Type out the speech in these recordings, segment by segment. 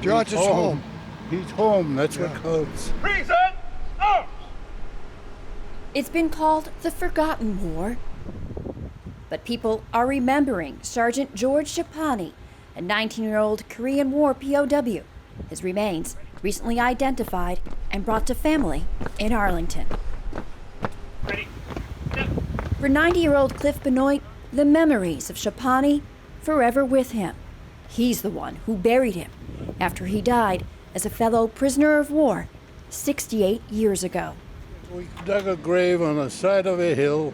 George is home. He's home, that's what counts. Treason! Arms! It's been called the Forgotten War, but people are remembering Sergeant George Chapani, a 19-year-old Korean War POW. His remains recently identified and brought to family in Arlington. Ready. For 90-year-old Cliff Benoit, the memories of Chapani forever with him. He's the one who buried him after he died as a fellow prisoner of war 68 years ago. We dug a grave on the side of a hill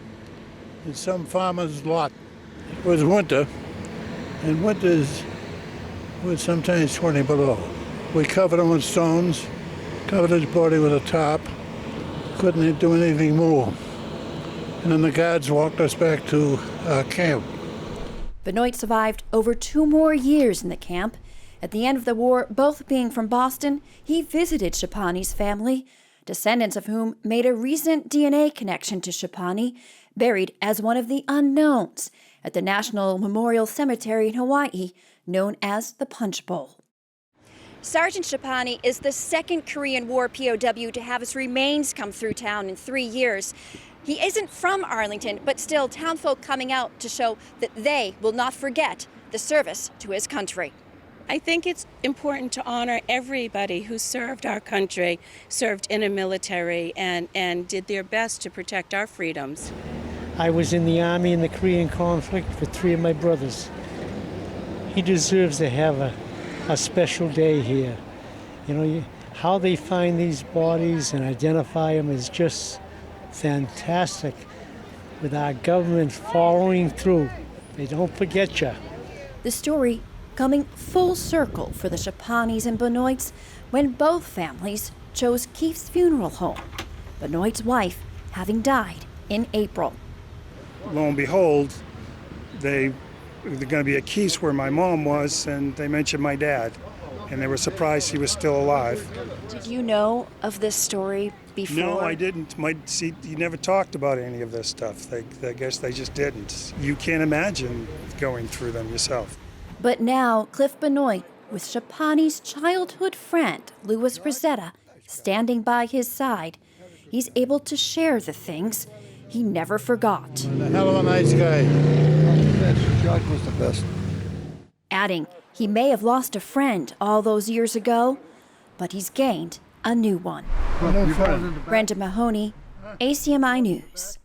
in some farmer's lot. It was winter, and winters was sometimes 20 below. We covered him with stones, covered his body with a tarp, couldn't do anything more. And then the guards walked us back to our camp. Benoit survived over 2 more years in the camp. At the end of the war, both being from Boston, he visited Chapani's family, descendants of whom made a recent DNA connection to Chapani, buried as one of the unknowns at the National Memorial Cemetery in Hawaii, known as the Punch Bowl. Sergeant Chapani is the second Korean War POW to have his remains come through town in 3 years. He isn't from Arlington, but still townfolk coming out to show that they will not forget the service to his country. I think it's important to honor everybody who served our country, served in a military, and did their best to protect our freedoms. I was in the Army in the Korean conflict with 3 of my brothers. He deserves to have a special day here. You know, how they find these bodies and identify them is just fantastic. With our government following through, they don't forget you. The story coming full circle for the Chapanis and Benoits when both families chose Keith's funeral home, Benoit's wife having died in April. Lo and behold, they're going to be at Keith's where my mom was, and they mentioned my dad, and they were surprised he was still alive. Did you know of this story before? No, I didn't. He never talked about any of this stuff. I guess they just didn't. You can't imagine going through them yourself. But now, Cliff Benoit, with Chapani's childhood friend, Louis Rosetta, standing by his side, he's able to share the things he never forgot. A hell of a nice guy. George was the best. Adding, he may have lost a friend all those years ago, but he's gained a new one. Brenda Mahoney, ACMI News.